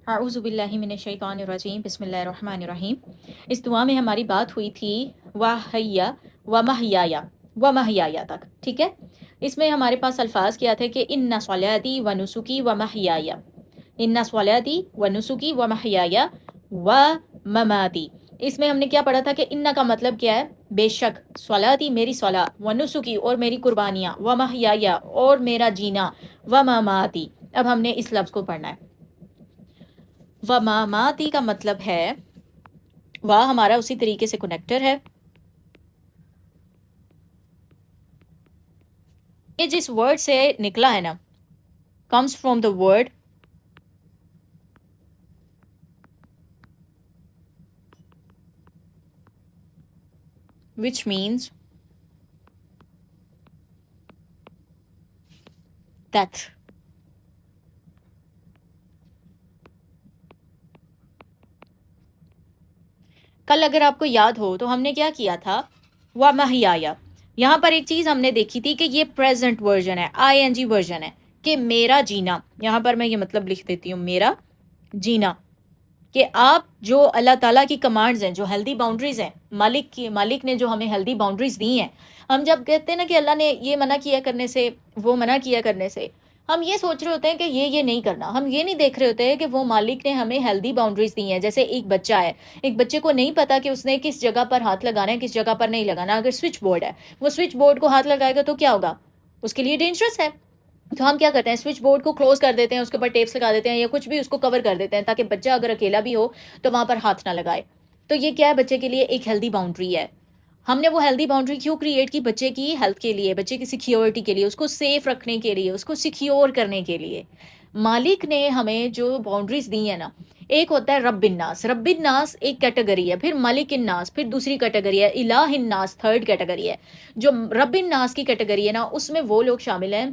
اعوذ باللہ من الشیطان الرجیم، بسم اللہ الرحمن الرحیم۔ اس دعا میں ہماری بات ہوئی تھی وَحَيَّ وَمَحْيَايَ وَمَحْيَايَ تک، ٹھیک ہے۔ اس میں ہمارے پاس الفاظ کیا تھے کہ اِنَّ صَلَاتِي وَنُسُكِي وَمَحْيَايَ، اِنَّ صَلَاتِي وَنُسُكِي وَمَحْيَايَ وَمَمَاتِي۔ اس میں ہم نے کیا پڑھا تھا کہ اِنَّ کا مطلب کیا ہے؟ بے شک، صلاتی میری صلاح، وَنُسُكِي اور میری قربانیاں، وَمَحْيَايَ اور میرا جینا، وَمَمَاتِي۔ اب ہم نے اس لفظ کو پڑھنا ہے۔ وَمَمَاتِي کا مطلب ہے، واہ ہمارا اسی طریقے سے کنیکٹر ہے، یہ جس ورڈ سے نکلا ہے نا، comes from the word which means death۔ کل اگر آپ کو یاد ہو تو ہم نے کیا کیا تھا؟ وَمَحْيَايَ، یہاں پر ایک چیز ہم نے دیکھی تھی کہ یہ پریزنٹ ورژن ہے، آئی این جی ورژن ہے، کہ میرا جینا، یہاں پر میں یہ مطلب لکھ دیتی ہوں، میرا جینا، کہ آپ جو اللہ تعالیٰ کی کمانڈز ہیں، جو ہیلدی باؤنڈریز ہیں، مالک نے جو ہمیں ہیلدی باؤنڈریز دی ہیں، ہم جب کہتے ہیں نا کہ اللہ نے یہ منع کیا کرنے سے، وہ منع کیا کرنے سے، ہم یہ سوچ رہے ہوتے ہیں کہ یہ نہیں کرنا، ہم یہ نہیں دیکھ رہے ہوتے ہیں کہ وہ مالک نے ہمیں ہیلدی باؤنڈریز دی ہیں۔ جیسے ایک بچہ ہے، ایک بچے کو نہیں پتا کہ اس نے کس جگہ پر ہاتھ لگانا ہے، کس جگہ پر نہیں لگانا۔ اگر سوئچ بورڈ ہے، وہ سوئچ بورڈ کو ہاتھ لگائے گا تو کیا ہوگا؟ اس کے لیے ڈینجرس ہے۔ تو ہم کیا کرتے ہیں؟ سوئچ بورڈ کو کلوز کر دیتے ہیں، اس کے اوپر ٹیپس لگا دیتے ہیں یا کچھ بھی اس کو کور کر دیتے ہیں تاکہ بچہ اگر اکیلا بھی ہو تو وہاں پر ہاتھ نہ لگائے۔ تو یہ کیا ہے؟ بچے کے لیے ایک ہیلدی باؤنڈری ہے۔ ہم نے وہ ہیلدی باؤنڈری کیوں کریٹ کی؟ بچے کی ہیلتھ کے لیے، بچے کی سیکیورٹی کے لیے، اس کو سیف رکھنے کے لیے، اس کو سیکیور کرنے کے لیے۔ مالک نے ہمیں جو باؤنڈریز دی ہیں نا، ایک ہوتا ہے رب الناس، رب الناس ایک کیٹیگری ہے، پھر ملک الناس پھر دوسری کیٹیگری ہے، الہ الناس تھرڈ کیٹیگری ہے۔ جو رب الناس کی کیٹیگری ہے نا، اس میں وہ لوگ شامل ہیں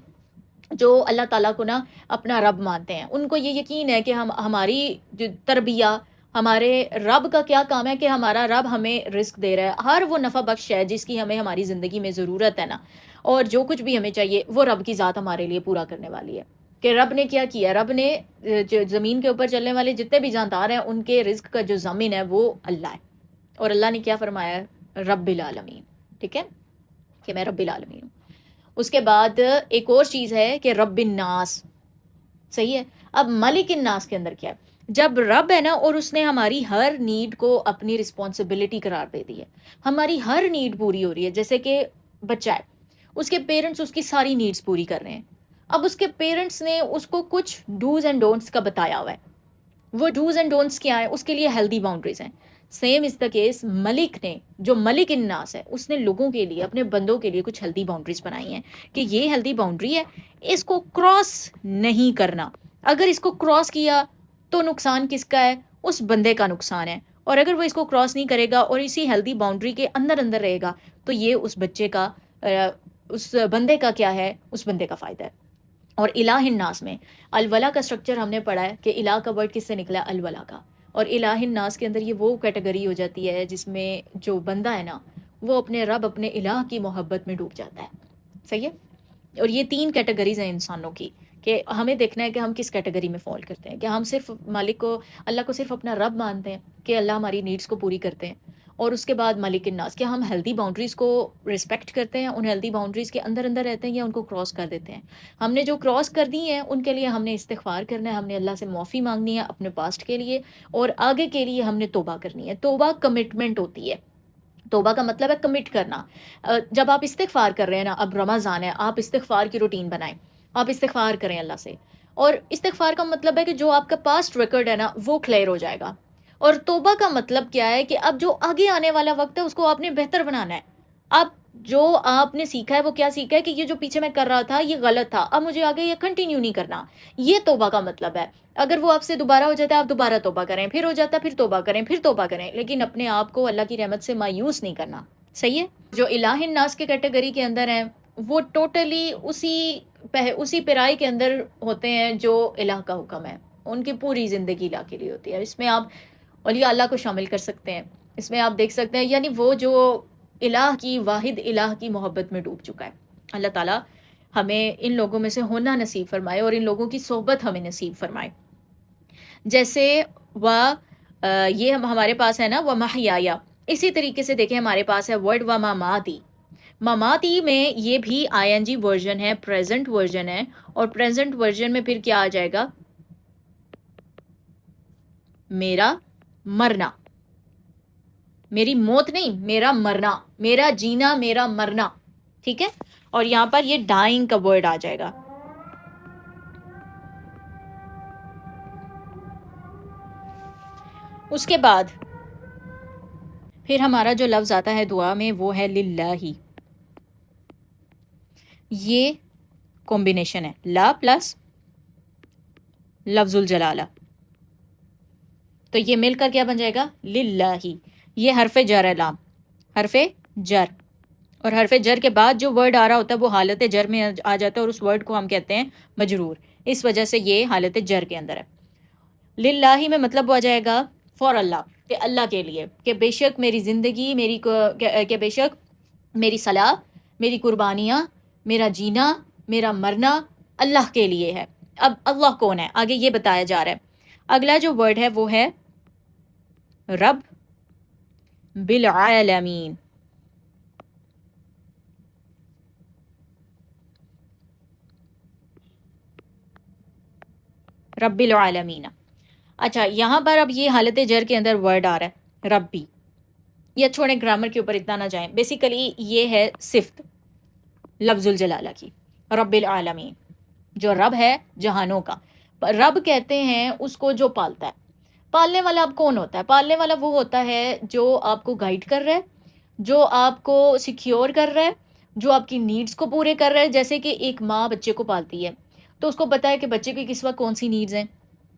جو اللہ تعالیٰ کو نا اپنا رب مانتے ہیں۔ ان کو یہ یقین ہے کہ ہماری جو تربیہ، ہمارے رب کا کیا کام ہے کہ ہمارا رب ہمیں رزق دے رہا ہے، ہر وہ نفع بخش ہے جس کی ہمیں ہماری زندگی میں ضرورت ہے نا، اور جو کچھ بھی ہمیں چاہیے وہ رب کی ذات ہمارے لیے پورا کرنے والی ہے۔ کہ رب نے کیا کیا؟ رب نے جو زمین کے اوپر چلنے والے جتنے بھی جاندار ہیں ان کے رزق کا جو ضامن ہے وہ اللہ ہے، اور اللہ نے کیا فرمایا ہے؟ رب العالمین، ٹھیک ہے، کہ میں رب العالمین ہوں۔ اس کے بعد ایک اور چیز ہے کہ رب الناس، صحیح ہے۔ اب ملک الناس کے اندر کیا ہے؟ جب رب ہے نا اور اس نے ہماری ہر نیڈ کو اپنی رسپانسبلٹی قرار دے دی ہے، ہماری ہر نیڈ پوری ہو رہی ہے۔ جیسے کہ بچہ ہے، اس کے پیرنٹس اس کی ساری نیڈز پوری کر رہے ہیں، اب اس کے پیرنٹس نے اس کو کچھ ڈوز اینڈ ڈونٹس کا بتایا ہوا ہے۔ وہ ڈوز اینڈ ڈونٹس کیا ہے؟ اس کے لیے ہیلدی باؤنڈریز ہیں۔ سیم از دا کیس، ملک نے، جو ملک الناس ہے، اس نے لوگوں کے لیے، اپنے بندوں کے لیے کچھ ہیلدی باؤنڈریز بنائی ہیں کہ یہ ہیلدی باؤنڈری ہے، اس کو کراس نہیں کرنا۔ اگر اس کو کراس کیا تو نقصان کس کا ہے؟ اس بندے کا نقصان ہے، اور اگر وہ اس کو کراس نہیں کرے گا اور اسی ہیلدی باؤنڈری کے اندر اندر رہے گا تو یہ اس بچے کا، اس بندے کا کیا ہے؟ اس بندے کا فائدہ ہے۔ اور الہ الناس میں الولا کا سٹرکچر ہم نے پڑھا ہے کہ الہ کا ورڈ کس سے نکلا ہے؟ الولا کا۔ اور الہ الناس کے اندر یہ وہ کیٹیگری ہو جاتی ہے جس میں جو بندہ ہے نا وہ اپنے رب، اپنے الہ کی محبت میں ڈوب جاتا ہے، صحیح ہے۔ اور یہ تین کیٹیگریز ہیں انسانوں کی، کہ ہمیں دیکھنا ہے کہ ہم کس کیٹیگری میں فال کرتے ہیں، کہ ہم صرف مالک کو، اللہ کو صرف اپنا رب مانتے ہیں کہ اللہ ہماری نیڈز کو پوری کرتے ہیں، اور اس کے بعد ملک الناس، کہ ہم ہیلدی باؤنڈریز کو رسپیکٹ کرتے ہیں، ان ہیلدی باؤنڈریز کے اندر اندر رہتے ہیں یا ان کو کراس کر دیتے ہیں۔ ہم نے جو کراس کر دی ہیں ان کے لیے ہم نے استغفار کرنا ہے، ہم نے اللہ سے معافی مانگنی ہے اپنے پاسٹ کے لیے، اور آگے کے لیے ہم نے توبہ کرنی ہے۔ توبہ کمٹمنٹ ہوتی ہے، توبہ کا مطلب ہے کمٹ کرنا۔ جب آپ استغفار کر رہے ہیں نا، اب رمضان ہے، آپ استغفار کی روٹین بنائیں، آپ استغفار کریں اللہ سے، اور استغفار کا مطلب ہے کہ جو آپ کا پاسٹ ریکارڈ ہے نا وہ کلیئر ہو جائے گا۔ اور توبہ کا مطلب کیا ہے؟ کہ اب جو آگے آنے والا وقت ہے اس کو آپ نے بہتر بنانا ہے۔ اب جو آپ نے سیکھا ہے وہ کیا سیکھا ہے؟ کہ یہ جو پیچھے میں کر رہا تھا یہ غلط تھا، اب مجھے آگے یہ کنٹینیو نہیں کرنا۔ یہ توبہ کا مطلب ہے۔ اگر وہ آپ سے دوبارہ ہو جاتا ہے آپ دوبارہ توبہ کریں، پھر ہو جاتا ہے پھر توبہ کریں، پھر توبہ کریں، لیکن اپنے آپ کو اللہ کی رحمت سے مایوس نہیں کرنا، صحیح ہے۔ جو الہ الناس کے کیٹیگری کے اندر ہیں وہ ٹوٹلی اسی پیرائی کے اندر ہوتے ہیں جو الہ کا حکم ہے، ان کی پوری زندگی الہ کے لیے ہوتی ہے۔ اس میں آپ اولیاء اللہ کو شامل کر سکتے ہیں، اس میں آپ دیکھ سکتے ہیں، یعنی وہ جو الہ کی، واحد الہ کی محبت میں ڈوب چکا ہے۔ اللہ تعالیٰ ہمیں ان لوگوں میں سے ہونا نصیب فرمائے اور ان لوگوں کی صحبت ہمیں نصیب فرمائے۔ جیسے یہ ہمارے پاس ہے نا وہ محیایا، اسی طریقے سے دیکھیں ہمارے پاس ہے ورڈ و مماتی. مماتی میں یہ بھی آئی این جی ورژن ہے، پریزنٹ ورژن ہے، اور پریزنٹ ورژن میں پھر کیا آ جائے گا؟ میرا مرنا، میری موت نہیں، میرا مرنا، میرا جینا، میرا مرنا. ٹھیک ہے، اور یہاں پر یہ ڈائنگ کا ورڈ آ جائے گا. اس کے بعد پھر ہمارا جو لفظ آتا ہے دعا میں وہ ہے للہ. یہ کمبینیشن ہے لا پلس لفظ الجلالہ، تو یہ مل کر کیا بن جائے گا؟ للہ. یہ حرف جر ہے، لام حرف جر، اور حرف جر کے بعد جو ورڈ آ رہا ہوتا ہے وہ حالت جر میں آ جاتا ہے، اور اس ورڈ کو ہم کہتے ہیں مجرور، اس وجہ سے یہ حالت جر کے اندر ہے. للہ میں مطلب وہ آ جائے گا فار اللہ، کہ اللہ کے لیے، کہ بے شک میری زندگی، کہ بے شک میری صلاح، میری قربانیاں، میرا جینا، میرا مرنا اللہ کے لیے ہے. اب اللہ کون ہے آگے یہ بتایا جا رہا ہے. اگلا جو ورڈ ہے وہ ہے رب بالعالمین. رب العالمین. اچھا یہاں پر اب یہ حالت جر کے اندر ورڈ آ رہا ہے ربی. یہ چھوڑیں، گرامر کے اوپر اتنا نہ جائیں، بیسیکلی یہ ہے صفت لفظ الجلالہ کی، رب العالمین، جو رب ہے جہانوں کا. رب کہتے ہیں اس کو جو پالتا ہے. پالنے والا اب کون ہوتا ہے؟ پالنے والا وہ ہوتا ہے جو آپ کو گائیڈ کر رہا ہے، جو آپ کو سیکیور کر رہا ہے، جو آپ کی نیڈز کو پورے کر رہا ہے. جیسے کہ ایک ماں بچے کو پالتی ہے تو اس کو پتہ ہے کہ بچے کی کس وقت کون سی نیڈز ہیں،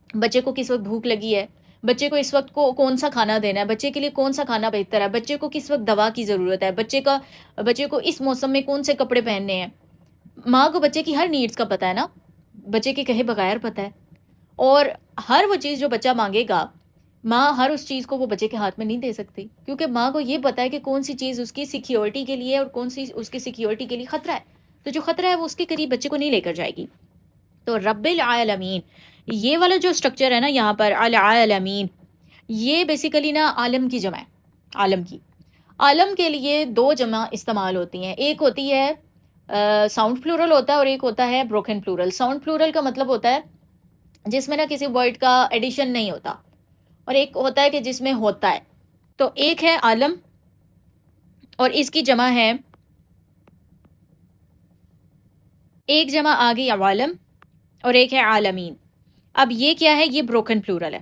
بچے کو کس وقت بھوک لگی ہے، بچے کو اس وقت کو کون سا کھانا دینا ہے، بچے کے لیے کون سا کھانا بہتر ہے، بچے کو کس وقت دوا کی ضرورت ہے، بچے کو اس موسم میں کون سے کپڑے پہننے ہیں. ماں کو بچے کی ہر نیڈز کا پتہ ہے نا، بچے کے کہے بغیر پتہ ہے. اور ہر وہ چیز جو بچہ مانگے گا، ماں ہر اس چیز کو وہ بچے کے ہاتھ میں نہیں دے سکتی، کیونکہ ماں کو یہ پتہ ہے کہ کون سی چیز اس کی سیکیورٹی کے لیے اور کون سی اس کی سیکیورٹی کے لیے خطرہ ہے. تو جو خطرہ ہے وہ اس کے قریب بچے کو نہیں لے کر جائے گی. تو رب العالمین یہ والا جو سٹرکچر ہے نا یہاں پر العالمین، یہ بیسیکلی نا عالم کی جمع ہے. عالم کی، عالم کے لیے دو جمع استعمال ہوتی ہیں. ایک ہوتی ہے ساؤنڈ پلورل ہوتا ہے، اور ایک ہوتا ہے بروکن پلورل. ساؤنڈ پلورل کا مطلب ہوتا ہے جس میں نا کسی ورڈ کا ایڈیشن نہیں ہوتا، اور ایک ہوتا ہے کہ جس میں ہوتا ہے. تو ایک ہے عالم اور اس کی جمع ہے، ایک جمع آ گئی عوالم اور ایک ہے عالمین. اب یہ کیا ہے؟ یہ بروکن پلورل ہے.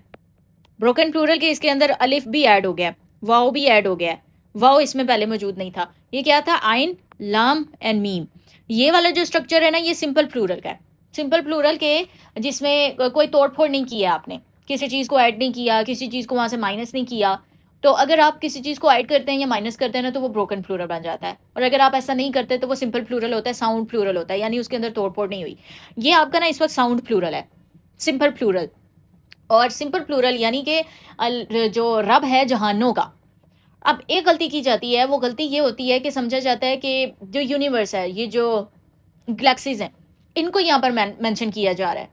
بروکن پلورل کے اس کے اندر الف بھی ایڈ ہو گیا، واؤ بھی ایڈ ہو گیا. واؤ اس میں پہلے موجود نہیں تھا. یہ کیا تھا؟ آئن، لام اینڈ میم. یہ والا جو سٹرکچر ہے نا یہ سمپل پلورل کا ہے. سمپل پلورل کے جس میں کوئی توڑ پھوڑ نہیں کیا، آپ نے کسی چیز کو ایڈ نہیں کیا، کسی چیز کو وہاں سے مائنس نہیں کیا. تو اگر آپ کسی چیز کو ایڈ کرتے ہیں یا مائنس کرتے ہیں نا تو وہ بروکن پلورل بن جاتا ہے. اور اگر آپ ایسا نہیں کرتے تو وہ سمپل پلورل ہوتا ہے، ساؤنڈ پلورل ہوتا ہے، یعنی اس کے اندر توڑ پھوڑ نہیں ہوئی. یہ آپ کا نا اس وقت ساؤنڈ پلورل ہے، سمپل پلورل. اور سمپل پلورل یعنی کہ جو رب ہے جہانوں کا. اب ایک غلطی کی جاتی ہے، وہ غلطی یہ ہوتی ہے کہ سمجھا جاتا ہے کہ جو یونیورس ہے، یہ جو گلیکسیز ہیں، ان کو یہاں پر مینشن کیا جا رہا ہے.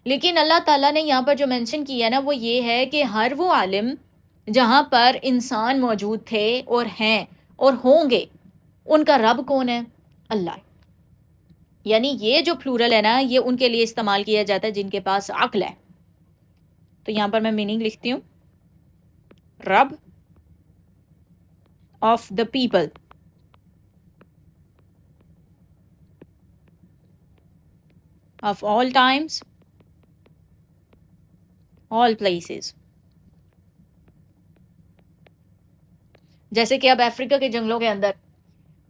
لیکن اللہ تعالیٰ نے یہاں پر جو مینشن کیا ہے نا وہ یہ ہے کہ ہر وہ عالم جہاں پر انسان موجود تھے اور ہیں اور ہوں گے، ان کا رب کون ہے؟ اللہ. یعنی یہ جو پلورل ہے نا یہ ان کے لیے استعمال کیا جاتا ہے جن کے پاس عقل ہے. تو یہاں پر میں میننگ لکھتی ہوں، رب of the people, of all times, all places. جیسے کہ اب افریقہ کے جنگلوں کے اندر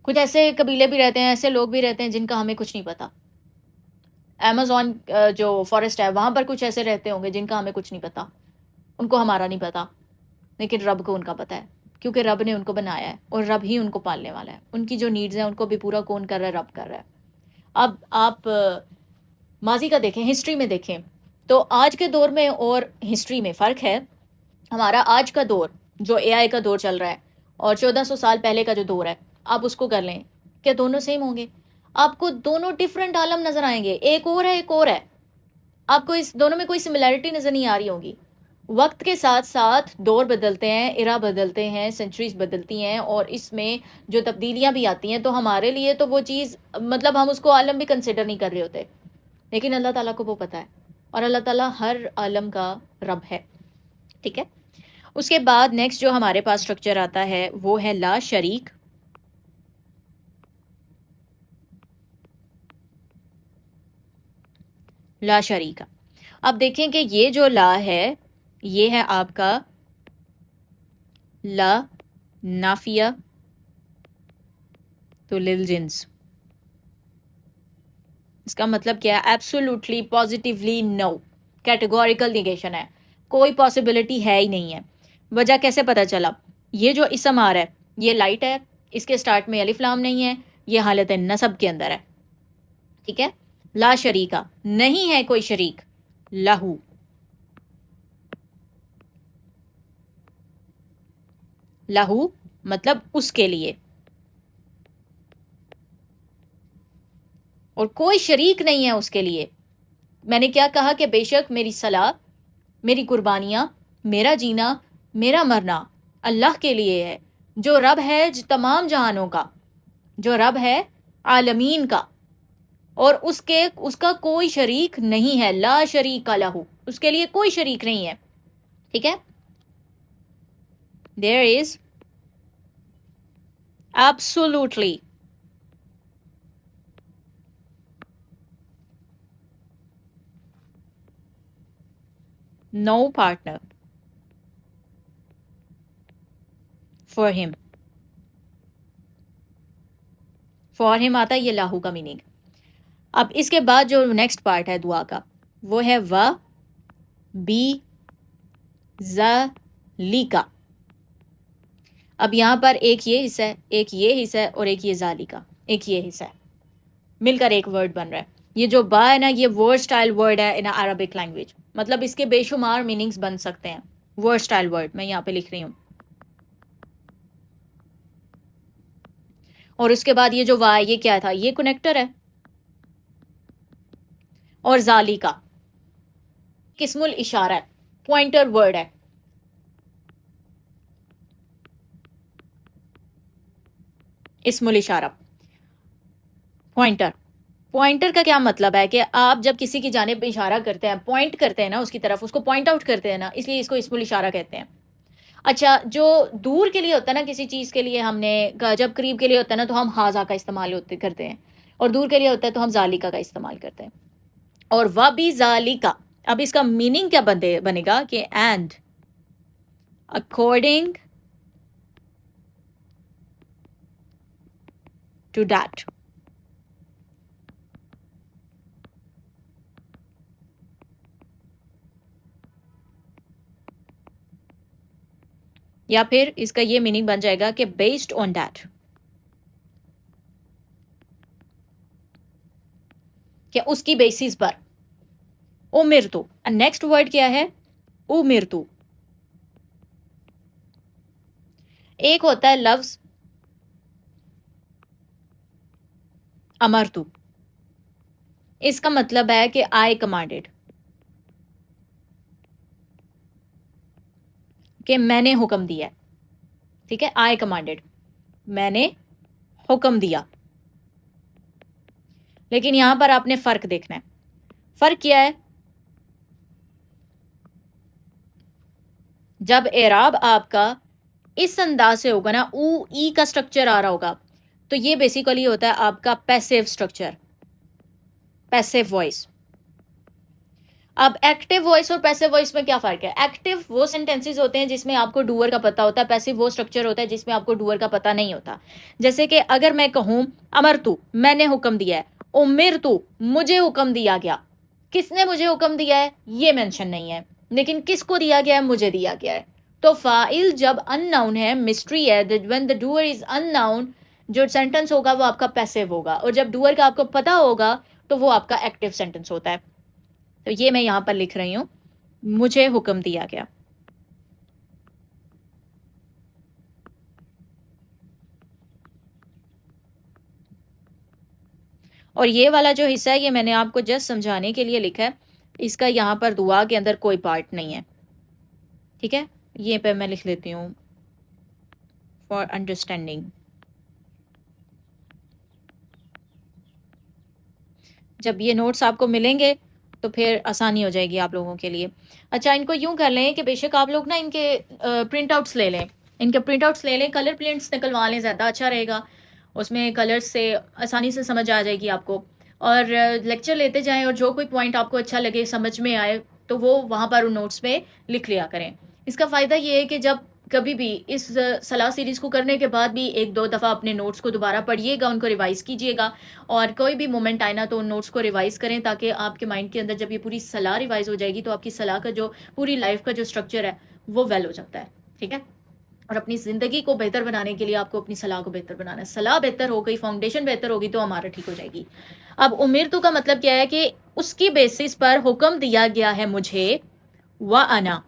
کچھ ایسے قبیلے بھی رہتے ہیں، ایسے لوگ بھی رہتے ہیں جن کا ہمیں کچھ نہیں پتا. ایمیزون جو فارسٹ ہے وہاں پر کچھ ایسے رہتے ہوں گے جن کا ہمیں کچھ نہیں پتا، ان کو ہمارا نہیں پتا، لیکن رب کو ان کا پتہ ہے، کیونکہ رب نے ان کو بنایا ہے اور رب ہی ان کو پالنے والا ہے. ان کی جو نیڈز ہیں ان کو بھی پورا کون کر رہا ہے؟ رب کر رہا ہے. اب آپ ماضی کا دیکھیں، ہسٹری میں دیکھیں تو آج کے دور میں اور ہسٹری میں فرق ہے. ہمارا آج کا دور جو اے آئی کا دور چل رہا ہے اور 1400 سال پہلے کا جو دور ہے، آپ اس کو کر لیں، کیا دونوں سیم ہوں گے؟ آپ کو دونوں ڈفرینٹ عالم نظر آئیں گے، ایک اور ہے ایک اور ہے. آپ کو اس دونوں میں کوئی سملیرٹی نظر نہیں آ رہی ہوگی. وقت کے ساتھ ساتھ دور بدلتے ہیں، ایرا بدلتے ہیں، سینچریز بدلتی ہیں، اور اس میں جو تبدیلیاں بھی آتی ہیں تو ہمارے لیے تو وہ چیز مطلب ہم اس کو عالم بھی کنسیڈر نہیں کر رہے ہوتے، لیکن اللہ تعالیٰ کو وہ پتہ ہے، اور اللہ تعالیٰ ہر عالم کا رب ہے. ٹھیک ہے. اس کے بعد نیکسٹ جو ہمارے پاس اسٹرکچر آتا ہے وہ ہے لا شریک. لا شریکا. اب دیکھیں کہ یہ جو لا ہے یہ ہے آپ کا لا نافیہ تو للجنس. اس کا مطلب کیا ہے؟ ایبسولوٹلی پازیٹیولی نو، کیٹیگوریکل نیگیشن ہے، کوئی پاسبلٹی ہے ہی نہیں ہے. وجہ کیسے پتہ چلا؟ یہ جو اسم آ رہا ہے یہ لائٹ ہے، اس کے سٹارٹ میں الف لام نہیں ہے، یہ حالت نصب کے اندر ہے. ٹھیک ہے. لا شریکا، نہیں ہے کوئی شریک. لہو، لہو مطلب اس کے لیے، اور کوئی شریک نہیں ہے اس کے لیے. میں نے کیا کہا کہ بے شک میری صلاح، میری قربانیاں، میرا جینا، میرا مرنا اللہ کے لیے ہے، جو رب ہے تمام جہانوں کا، جو رب ہے عالمین کا، اور اس کا کوئی شریک نہیں ہے. لا شریک لہو، اس کے لیے کوئی شریک نہیں ہے. ٹھیک ہے. There is absolutely no partner for him. For him آتا ہے یہ لاہو کا میننگ. اب اس کے بعد جو نیکسٹ پارٹ ہے دعا کا وہ ہے و بی ذالک. اب یہاں پر ایک یہ حصہ ہے، ایک یہ حصہ ہے، اور ایک یہ ذالک، ایک یہ حصہ ہے، مل کر ایک ورڈ بن رہا ہے. یہ جو با ہے نا یہ ورڈ سٹائل ورڈ ہے ان عربک لینگویج، مطلب اس کے بے شمار میننگز بن سکتے ہیں. ورڈ سٹائل ورڈ میں یہاں پہ لکھ رہی ہوں. اور اس کے بعد یہ جو وا یہ کیا تھا؟ یہ کنیکٹر ہے. اور ذالکا اسم الاشارہ ہے، پوائنٹر ورڈ ہے. اسم الاشارہ پوائنٹر. پوائنٹر کا کیا مطلب ہے کہ آپ جب کسی کی جانب اشارہ کرتے ہیں، پوائنٹ کرتے ہیں نا اس کی طرف، اس کو پوائنٹ آؤٹ کرتے ہیں نا، اس لیے اس کو اسم الاشارہ کہتے ہیں. اچھا، جو دور کے لیے ہوتا ہے نا کسی چیز کے لیے ہم نے، جب قریب کے لیے ہوتا ہے نا تو ہم ہاذا کا استعمال کرتے ہیں، اور دور کے لیے ہوتا ہے تو ہم ذالکا کا استعمال کرتے ہیں. اور وَبِ ذَالِکَ، اب اس کا میننگ کیا بنے گا کہ اینڈ اکارڈنگ ٹو دیٹ. یا پھر اس کا یہ میننگ بن جائے گا کہ بیسڈ آن دیٹ، کہ اس کی بیسس پر. امرتو، نیکسٹ ورڈ کیا ہے؟ امرتو. ایک ہوتا ہے لفظ امرتو، اس کا مطلب ہے کہ آئی کمانڈیڈ، کہ میں نے حکم دیا. ٹھیک ہے. آئی کمانڈیڈ، میں نے حکم دیا. لیکن یہاں پر آپ نے فرق دیکھنا ہے. فرق کیا ہے؟ جب اعراب آپ کا اس انداز سے ہوگا نا، او ای کا سٹرکچر آ رہا ہوگا، تو یہ بیسیکلی ہوتا ہے آپ کا پیسیو سٹرکچر، پیسیو وائس. اب ایکٹیو وائس اور پیسیو وائس میں کیا فرق ہے؟ ایکٹیو وہ سینٹینسز ہوتے ہیں جس میں آپ کو ڈوور کا پتہ ہوتا ہے، پیسیو وہ سٹرکچر ہوتا ہے جس میں آپ کو ڈوور کا پتہ نہیں ہوتا. جیسے کہ اگر میں کہوں امرتو، میں نے حکم دیا ہے، امرتو مجھے حکم دیا گیا. کس نے مجھے حکم دیا ہے یہ مینشن نہیں ہے، لیکن کس کو دیا گیا ہے؟ مجھے دیا گیا ہے. تو فاعل جب ان ناؤن ہے، مسٹری ہے، when the doer is unknown، جو سینٹنس ہوگا وہ آپ کا پیسیو ہوگا، اور جب ڈوور کا آپ کو پتا ہوگا تو وہ آپ کا ایکٹیو سینٹنس ہوتا ہے. تو یہ میں یہاں پر لکھ رہی ہوں، مجھے حکم دیا گیا. اور یہ والا جو حصہ ہے یہ میں نے آپ کو جسٹ سمجھانے کے لیے لکھا ہے، اس کا یہاں پر دعا کے اندر کوئی پارٹ نہیں ہے. ٹھیک ہے، یہ پہ میں لکھ لیتی ہوں فار انڈرسٹینڈنگ. جب یہ نوٹس آپ کو ملیں گے تو پھر آسانی ہو جائے گی آپ لوگوں کے لیے. اچھا، ان کو یوں کر لیں کہ بے شک آپ لوگ نا ان کے پرنٹ آؤٹس لے لیں، ان کے پرنٹ آؤٹس لے لیں، کلر پرنٹس نکلوا لیں، زیادہ اچھا رہے گا. اس میں کلرس سے آسانی سے سمجھ آ جائے گی آپ کو. اور لیکچر لیتے جائیں، اور جو کوئی پوائنٹ آپ کو اچھا لگے، سمجھ میں آئے، تو وہ وہاں پر ان نوٹس میں لکھ لیا کریں. اس کا فائدہ یہ ہے کہ جب کبھی بھی اس صلاح سیریز کو کرنے کے بعد بھی ایک دو دفعہ اپنے نوٹس کو دوبارہ پڑھیے گا، ان کو ریوائز کیجیے گا، اور کوئی بھی مومنٹ آئے نا تو ان نوٹس کو ریوائز کریں، تاکہ آپ کے مائنڈ کے اندر جب یہ پوری صلاح ریوائز ہو جائے گی تو آپ کی صلاح کا جو پوری لائف کا جو اسٹرکچر ہے وہ ویل ہو جاتا ہے. ٹھیک ہے، اور اپنی زندگی کو بہتر بنانے کے لیے آپ کو اپنی صلاح کو بہتر بنانا ہے. صلاح بہتر ہو گئی، فاؤنڈیشن بہتر ہوگی تو ہمارا ٹھیک ہو جائے گی. اب امرتو کا مطلب کیا ہے کہ اس کی بیسس پر حکم دیا گیا ہے مجھے، وَأَنَا،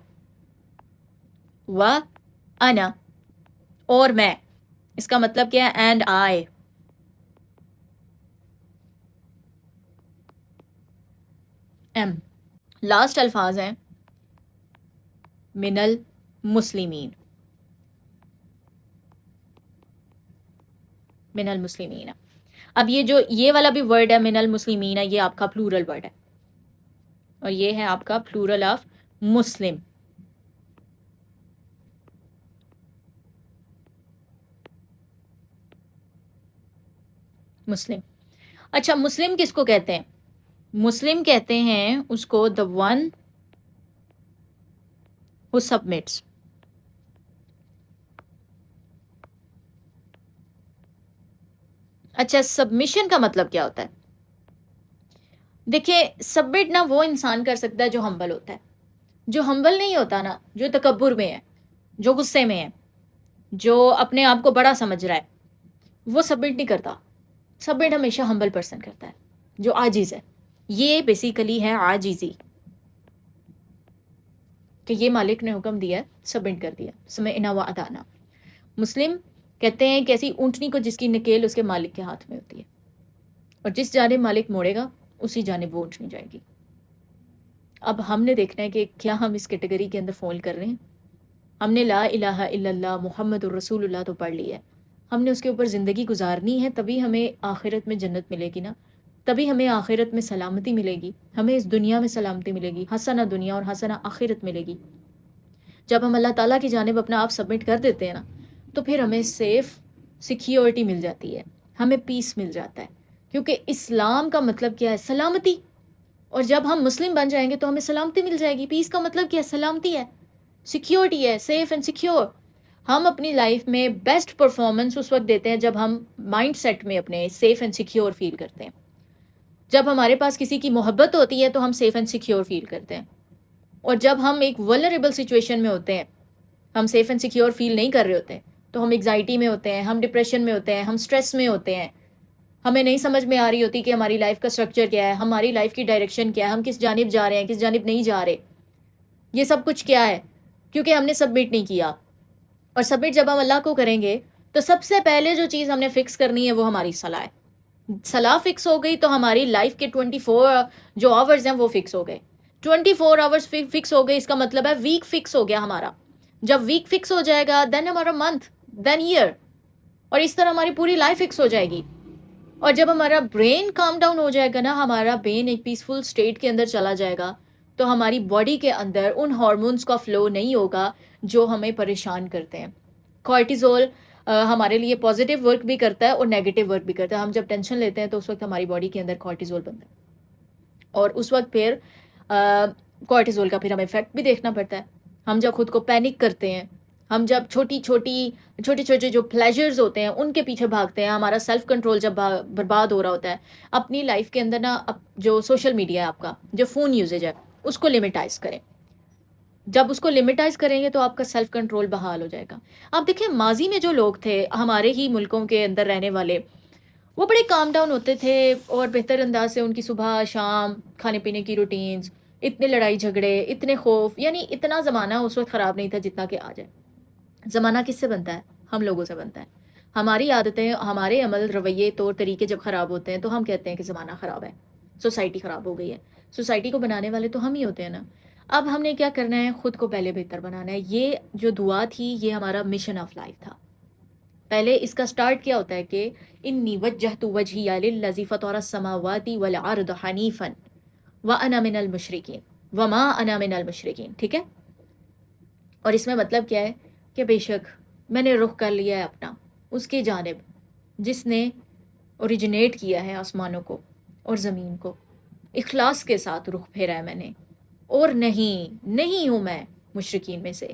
وَأَنَا، اور میں. اس کا مطلب کیا ہے؟ And I. ایم لاسٹ الفاظ ہیں من المسلمین، من المسلمین. اب یہ جو یہ والا بھی ورڈ ہے من المسلمین، یہ آپ کا پلورل ورڈ ہے، اور یہ ہے آپ کا پلورل آف مسلم. مسلم. اچھا، مسلم کس کو کہتے ہیں؟ مسلم کہتے ہیں اس کو the one who submits. اچھا، سبمیشن کا مطلب کیا ہوتا ہے؟ دیکھیں، سبمٹ نا وہ انسان کر سکتا ہے جو ہمبل ہوتا ہے. جو ہمبل نہیں ہوتا نا، جو تکبر میں ہے، جو غصے میں ہے، جو اپنے آپ کو بڑا سمجھ رہا ہے، وہ سبمٹ نہیں کرتا. سبمٹ ہمیشہ ہمبل پرسن کرتا ہے، جو عاجز ہے. یہ بیسیکلی ہے عاجزی، کہ یہ مالک نے حکم دیا، سبمٹ کر دیا. سمعنا و اطعنا. مسلم کہتے ہیں کہ ایسی اونٹنی کو جس کی نکیل اس کے مالک کے ہاتھ میں ہوتی ہے، اور جس جانب مالک موڑے گا اسی جانب وہ اونٹنی جائے گی. اب ہم نے دیکھنا ہے کہ کیا ہم اس کیٹیگری کے اندر فال کر رہے ہیں. ہم نے لا الہ الا اللہ محمد الرسول اللہ تو پڑھ لی ہے، ہم نے اس کے اوپر زندگی گزارنی ہے، تبھی ہمیں آخرت میں جنت ملے گی نا، تبھی ہمیں آخرت میں سلامتی ملے گی، ہمیں اس دنیا میں سلامتی ملے گی، حسنہ دنیا اور حسنہ آخرت ملے گی. جب ہم اللہ تعالیٰ کی جانب اپنا آپ سبمٹ کر دیتے ہیں نا، تو پھر ہمیں سیف سیکیورٹی مل جاتی ہے، ہمیں پیس مل جاتا ہے. کیونکہ اسلام کا مطلب کیا ہے؟ سلامتی. اور جب ہم مسلم بن جائیں گے تو ہمیں سلامتی مل جائے گی. پیس کا مطلب کیا ہے؟ سلامتی ہے، سیکیورٹی ہے، سیف اینڈ سیکیور. ہم اپنی لائف میں بیسٹ پرفارمنس اس وقت دیتے ہیں جب ہم مائنڈ سیٹ میں اپنے سیف اینڈ سیکیور فیل کرتے ہیں. جب ہمارے پاس کسی کی محبت ہوتی ہے تو ہم سیف اینڈ سیکیور فیل کرتے ہیں. اور جب ہم ایک ولنریبل سچویشن میں ہوتے ہیں، ہم سیف اینڈ سیکیور فیل نہیں کر رہے ہوتے ہیں، تو ہم ایگزائٹی میں ہوتے ہیں، ہم ڈپریشن میں ہوتے ہیں، ہم سٹریس میں ہوتے ہیں، ہمیں نہیں سمجھ میں آ رہی ہوتی کہ ہماری لائف کا سٹرکچر کیا ہے، ہماری لائف کی ڈائریکشن کیا ہے، ہم کس جانب جا رہے ہیں، کس جانب نہیں جا رہے. یہ سب کچھ کیا ہے؟ کیونکہ ہم نے سبمٹ نہیں کیا. اور سبمٹ جب ہم اللہ کو کریں گے تو سب سے پہلے جو چیز ہم نے فکس کرنی ہے وہ ہماری صلاح ہے. صلاح فکس ہو گئی تو ہماری لائف کے 24 جو آورز ہیں وہ فکس ہو گئے. 24 آورز فکس ہو گئے، اس کا مطلب ہے ویک فکس ہو گیا ہمارا. جب ویک فکس ہو جائے گا دین ہمارا منتھ، دین ایئر، اور اس طرح ہماری پوری لائف فکس ہو جائے گی. اور جب ہمارا برین کام ڈاؤن ہو جائے گا نا، ہمارا برین ایک پیسفل سٹیٹ کے اندر چلا جائے گا، تو ہماری باڈی کے اندر ان ہارمونز کا فلو نہیں ہوگا جو ہمیں پریشان کرتے ہیں. کورٹیزول ہمارے لیے پازیٹیو ورک بھی کرتا ہے اور نیگیٹیو ورک بھی کرتا ہے. ہم جب ٹینشن لیتے ہیں تو اس وقت ہماری باڈی کے اندر کورٹیزول بنتا ہے، اور اس وقت پھر کورٹیزول کا پھر ہمیں افیکٹ بھی دیکھنا پڑتا ہے. ہم جب خود کو پینک کرتے ہیں، ہم جب چھوٹے چھوٹے جو پلیجرز ہوتے ہیں ان کے پیچھے بھاگتے ہیں، ہمارا سیلف کنٹرول جب برباد ہو رہا ہوتا ہے اپنی لائف کے اندر نا، جو سوشل میڈیا ہے آپ کا، جو فون یوزیج ہے، اس کو لمیٹائز کریں. جب اس کو لمیٹائز کریں گے تو آپ کا سیلف کنٹرول بحال ہو جائے گا. آپ دیکھیں ماضی میں جو لوگ تھے ہمارے ہی ملکوں کے اندر رہنے والے، وہ بڑے کام ڈاؤن ہوتے تھے، اور بہتر انداز سے ان کی صبح شام کھانے پینے کی روٹینز، اتنے لڑائی جھگڑے، اتنے خوف، یعنی اتنا زمانہ اس وقت خراب نہیں تھا جتنا کہ آج ہے. زمانہ کس سے بنتا ہے؟ ہم لوگوں سے بنتا ہے. ہماری عادتیں، ہمارے عمل، رویے، طور طریقے جب خراب ہوتے ہیں تو ہم کہتے ہیں کہ زمانہ خراب ہے، سوسائٹی خراب ہو گئی ہے. سوسائٹی کو بنانے والے تو ہم ہی ہوتے ہیں نا. اب ہم نے کیا کرنا ہے؟ خود کو پہلے بہتر بنانا ہے. یہ جو دعا تھی یہ ہمارا مشن آف لائف تھا. پہلے اس کا سٹارٹ کیا ہوتا ہے کہ انی وجہت وجہی للذی فطر السماوات والارض حنیفا وانا من المشرکین وما انا من المشرکین. ٹھیک ہے؟ اور اس میں مطلب کیا ہے کہ بے شک میں نے رخ کر لیا ہے اپنا اس کی جانب جس نے اوریجنیٹ کیا ہے آسمانوں کو اور زمین کو. اخلاص کے ساتھ رخ پھیرا ہے میں نے، اور نہیں ہوں میں مشرکین میں سے.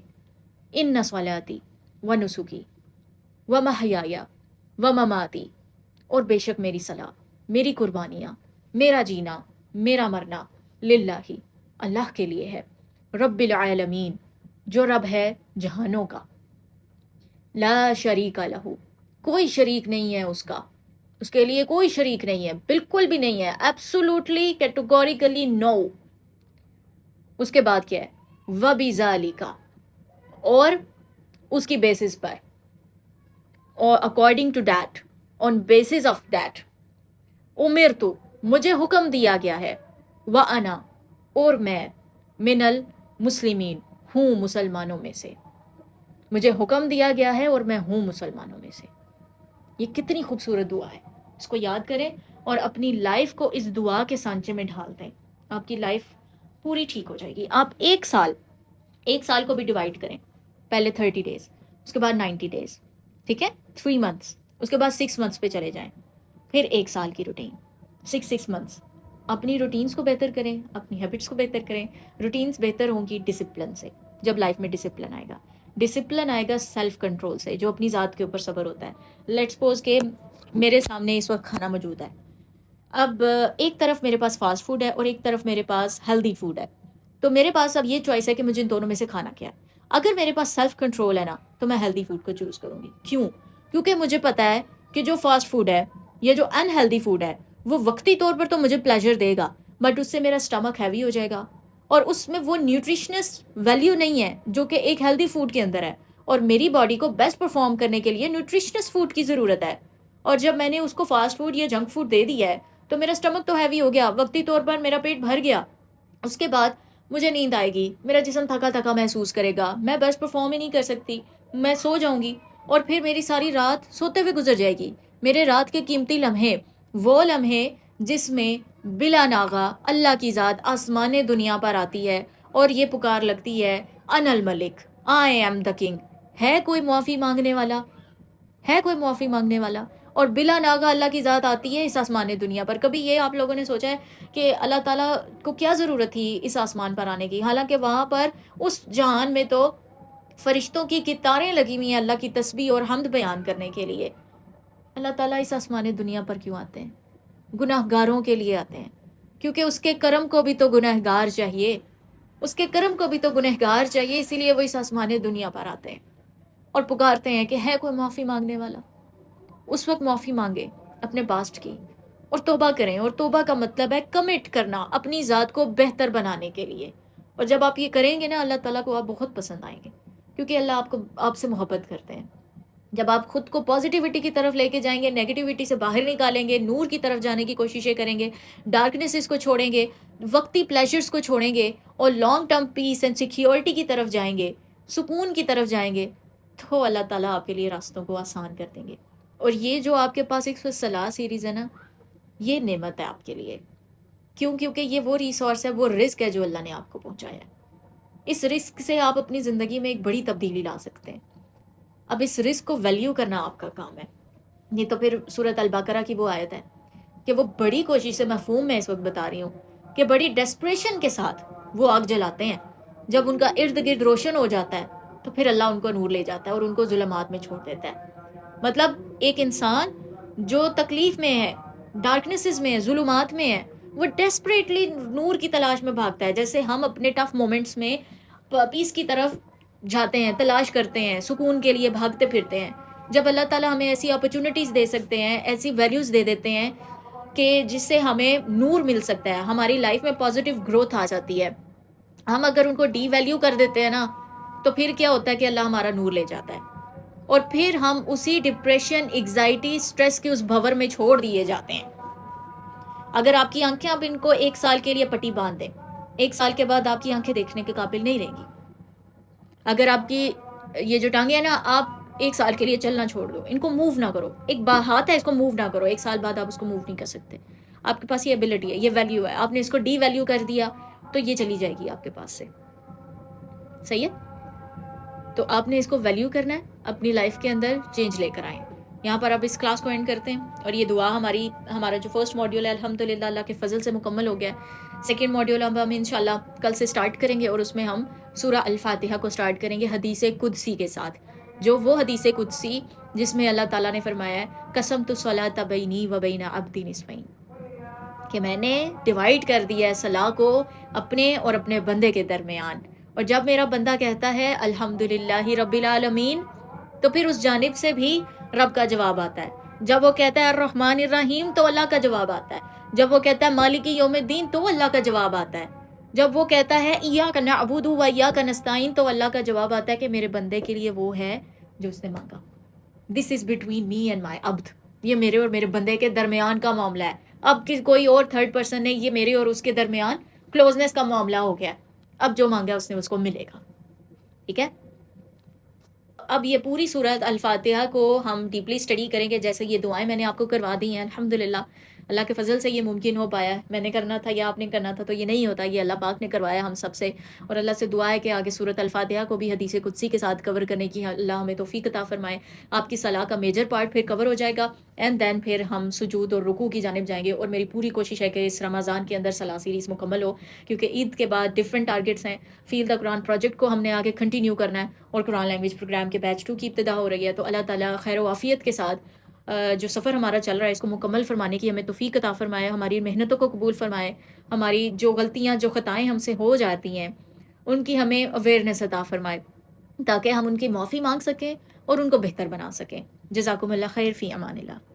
ان صلاتی و نسکی و محیای و مماتی، اور بے شک میری صلاح، میری قربانیاں، میرا جینا، میرا مرنا للہ، اللہ کے لیے ہے، رب العالمین، جو رب ہے جہانوں کا، لا شریک لہ، کوئی شریک نہیں ہے اس کا، اس کے لیے کوئی شریک نہیں ہے، بالکل بھی نہیں ہے، ایبسولوٹلی کیٹیگوریکلی نو. اس کے بعد کیا ہے؟ وَبِذَالِکَ، اور اس کی بیسس پر، اور according to that, on basis of that, امرتو، مجھے حکم دیا گیا ہے، وَأَنَا، اور میں، من المسلمین، ہوں مسلمانوں میں سے. مجھے حکم دیا گیا ہے اور میں ہوں مسلمانوں میں سے. یہ کتنی خوبصورت دعا ہے. اس کو یاد کریں اور اپنی لائف کو اس دعا کے سانچے میں ڈھال دیں. آپ کی لائف پوری ٹھیک ہو جائے گی. آپ ایک سال کو بھی ڈیوائڈ کریں. پہلے 30 ڈیز، اس کے بعد 90 ڈیز، ٹھیک ہے، 3 منتھس، اس کے بعد 6 منتھس پہ چلے جائیں، پھر ایک سال کی روٹین، 6 منتھس. اپنی روٹینز کو بہتر کریں، اپنی ہیبٹس کو بہتر کریں. روٹینز بہتر ہوں گی ڈسپلن سے. جب لائف میں ڈسپلن آئے گا، ڈسپلن آئے گا سیلف کنٹرول سے، جو اپنی ذات کے اوپر صبر ہوتا ہے. لیٹس سپوز کہ میرے سامنے اس وقت کھانا موجود ہے. اب ایک طرف میرے پاس فاسٹ فوڈ ہے اور ایک طرف میرے پاس ہیلدی فوڈ ہے. تو میرے پاس اب یہ چوائس ہے کہ مجھے ان دونوں میں سے کھانا کیا ہے. اگر میرے پاس سیلف کنٹرول ہے نا، تو میں ہیلدی فوڈ کو چوز کروں گی. کیوں؟ کیونکہ مجھے پتا ہے کہ جو فاسٹ فوڈ ہے یا جو ان ہیلدی فوڈ ہے وہ وقتی طور پر تو مجھے پلیجر دے گا، بٹ اس سے میرا اسٹمک ہیوی ہو جائے گا، اور اس میں وہ نیوٹریشنس ویلیو نہیں ہے جو کہ ایک ہیلدی فوڈ کے اندر ہے. اور میری باڈی کو بیسٹ پرفارم کرنے کے لیے نیوٹریشنس فوڈ کی ضرورت ہے. اور جب میں نے اس کو فاسٹ فوڈ یا جنک فوڈ دے دیا ہے تو میرا اسٹمک تو ہیوی ہو گیا، وقتی طور پر میرا پیٹ بھر گیا. اس کے بعد مجھے نیند آئے گی، میرا جسم تھکا تھکا محسوس کرے گا، میں بیسٹ پرفارم ہی نہیں کر سکتی، میں سو جاؤں گی، اور پھر میری ساری رات سوتے ہوئے گزر جائے گی. میرے رات کے قیمتی لمحے، وہ لمحے جس میں بلا ناغہ اللہ کی ذات آسمان دنیا پر آتی ہے اور یہ پکار لگتی ہے، ان الملک، آئی ایم دا کنگ. ہے کوئی معافی مانگنے والا؟ ہے کوئی معافی مانگنے والا؟ اور بلا ناغہ اللہ کی ذات آتی ہے اس آسمان دنیا پر. کبھی یہ آپ لوگوں نے سوچا ہے کہ اللہ تعالیٰ کو کیا ضرورت تھی اس آسمان پر آنے کی؟ حالانکہ وہاں پر اس جہان میں تو فرشتوں کی قطاریں لگی ہوئی ہیں اللہ کی تسبیح اور حمد بیان کرنے کے لیے. اللہ تعالیٰ اس آسمان دنیا پر کیوں آتے ہیں؟ گناہ گاروں کے لیے آتے ہیں، کیونکہ اس کے کرم کو بھی تو گناہ گار چاہیے، اس کے کرم کو بھی تو گناہ گار چاہیے، اسی لیے وہ اس آسمان دنیا پر آتے ہیں اور پکارتے ہیں کہ ہے کوئی معافی مانگنے والا. اس وقت معافی مانگے اپنے پاسٹ کی اور توبہ کریں. اور توبہ کا مطلب ہے کمٹ کرنا اپنی ذات کو بہتر بنانے کے لیے. اور جب آپ یہ کریں گے نا، اللہ تعالیٰ کو آپ بہت پسند آئیں گے، کیونکہ اللہ آپ سے محبت کرتے ہیں. جب آپ خود کو پازیٹیوٹی کی طرف لے کے جائیں گے، نیگیٹیوٹی سے باہر نکالیں گے، نور کی طرف جانے کی کوششیں کریں گے، ڈارکنیسز کو چھوڑیں گے، وقتی پلیجرز کو چھوڑیں گے اور long term piece and security کی طرف جائیں گے، سکون کی طرف جائیں گے، تو اللہ تعالیٰ آپ کے لیے راستوں کو آسان کر دیں گے. اور یہ جو آپ کے پاس ایک صلاح سیریز ہے نا، یہ نعمت ہے آپ کے لیے. کیوں؟ کیونکہ یہ وہ ریسورس ہے، وہ رزق ہے جو اللہ نے آپ کو پہنچایا ہے. اس رزق سے آپ اپنی زندگی میں ایک بڑی تبدیلی لا سکتے ہیں. اب اس رزق کو ویلیو کرنا آپ کا کام ہے. یہ تو پھر سورۃ البقرہ کی وہ آیت ہے کہ وہ بڑی کوشش سے، مفہوم میں اس وقت بتا رہی ہوں کہ بڑی ڈیسپریشن کے ساتھ وہ آگ جلاتے ہیں. جب ان کا ارد گرد روشن ہو جاتا ہے تو پھر اللہ ان کو نور لے جاتا ہے اور ان کو ظلمات میں چھوڑ دیتا ہے. مطلب ایک انسان جو تکلیف میں ہے، ڈارکنیسز میں ہے، ظلمات میں ہے، وہ ڈیسپریٹلی نور کی تلاش میں بھاگتا ہے. جیسے ہم اپنے ٹف مومنٹس میں پیس کی طرف جاتے ہیں، تلاش کرتے ہیں، سکون کے لیے بھاگتے پھرتے ہیں. جب اللہ تعالیٰ ہمیں ایسی اپرچونٹیز دے سکتے ہیں، ایسی ویلیوز دے دیتے ہیں کہ جس سے ہمیں نور مل سکتا ہے، ہماری لائف میں پازیٹیو گروتھ آ جاتی ہے، ہم اگر ان کو ڈی ویلیو کر دیتے ہیں نا، تو پھر کیا ہوتا ہے کہ اللہ ہمارا نور لے جاتا ہے اور پھر ہم اسی ڈپریشن، ایگزائٹی، سٹریس کے اس بھور میں چھوڑ دیے جاتے ہیں. اگر آپ کی آنکھیں، آپ ان کو 1 سال کے لیے پٹی باندھ دیں، 1 سال کے بعد آپ کی آنکھیں دیکھنے کے قابل نہیں رہیں گی. اگر آپ کی یہ جو ٹانگیں ہیں نا، آپ 1 سال کے لیے چلنا چھوڑ دو، ان کو موو نہ کرو. ایک ہاتھ ہے، اس کو موو نہ کرو. 1 سال بعد آپ اس کو موو نہیں کر سکتے. آپ کے پاس یہ ایبلٹی ہے، یہ ویلیو ہے. آپ نے اس کو ڈی ویلیو کر دیا تو یہ چلی جائے گی آپ کے پاس سے. صحیح ہے؟ تو آپ نے اس کو ویلیو کرنا ہے، اپنی لائف کے اندر چینج لے کر آئیں. یہاں پر آپ اس کلاس کو اینڈ کرتے ہیں، اور یہ دعا ہمارا جو فرسٹ ماڈیول ہے الحمدللہ اللہ کے فضل سے مکمل ہو گیا ہے. سیکنڈ ماڈیول اب ہم انشاءاللہ کل سے سٹارٹ کریں گے، اور اس میں ہم سورہ الفاتحہ کو سٹارٹ کریں گے حدیث قدسی کے ساتھ. جو وہ حدیث قدسی جس میں اللہ تعالیٰ نے فرمایا ہے قسمت الصلاۃ بینی و بین عبدی نصفین، کہ میں نے ڈیوائڈ کر دیا ہے صلاح کو اپنے اور اپنے بندے کے درمیان. اور جب میرا بندہ کہتا ہے الحمدللہ رب العالمین، تو پھر اس جانب سے بھی رب کا جواب آتا ہے. جب وہ کہتا ہے الرحمن الرحیم تو اللہ کا جواب آتا ہے. جب وہ کہتا ہے مالک یوم الدین تو اللہ کا جواب آتا ہے. جب وہ کہتا ہے ایاک نعبد و ایاک نستعین تو اللہ کا جواب آتا ہے کہ میرے بندے کے لیے وہ ہے جو اس نے مانگا. دس is between me and my عبد. یہ میرے اور میرے بندے کے درمیان کا معاملہ ہے. اب کوئی اور تھرڈ پرسن نہیں، یہ میرے اور اس کے درمیان کلوزنس کا معاملہ ہو گیا. اب جو مانگا اس نے اس کو ملے گا. ٹھیک ہے؟ اب یہ پوری سورت الفاتحہ کو ہم ڈیپلی اسٹڈی کریں گے. جیسے یہ دعائیں میں نے آپ کو کروا دی ہیں الحمدللہ، اللہ کے فضل سے یہ ممکن ہو پایا ہے. میں نے کرنا تھا یا آپ نے کرنا تھا تو یہ نہیں ہوتا، یہ اللہ پاک نے کروایا ہم سب سے. اور اللہ سے دعا ہے کہ آگے سورت الفاتحہ کو بھی حدیث قدسی کے ساتھ کور کرنے کی اللہ ہمیں توفیق عطا فرمائے. آپ کی صلاح کا میجر پارٹ پھر کور ہو جائے گا، اینڈ دین پھر ہم سجود اور رکوع کی جانب جائیں گے. اور میری پوری کوشش ہے کہ اس رمضان کے اندر صلاح سیریز مکمل ہو، کیونکہ عید کے بعد ڈفرینٹ ٹارگیٹس ہیں. فیل دا قرآن پروجیکٹ کو ہم نے آگے کنٹینیو کرنا ہے، اور قرآن لینگویج پروگرام کے بیچ 2 کی ابتدا ہو رہی ہے. تو اللہ تعالیٰ خیر و عافیت کے ساتھ جو سفر ہمارا چل رہا ہے اس کو مکمل فرمانے کی ہمیں توفیق عطا فرمائے. ہماری محنتوں کو قبول فرمائے. ہماری جو غلطیاں جو خطائیں ہم سے ہو جاتی ہیں ان کی ہمیں اویئرنیس عطا فرمائے، تاکہ ہم ان کی معافی مانگ سکیں اور ان کو بہتر بنا سکیں. جزاکم اللہ خیر، فی امان اللہ.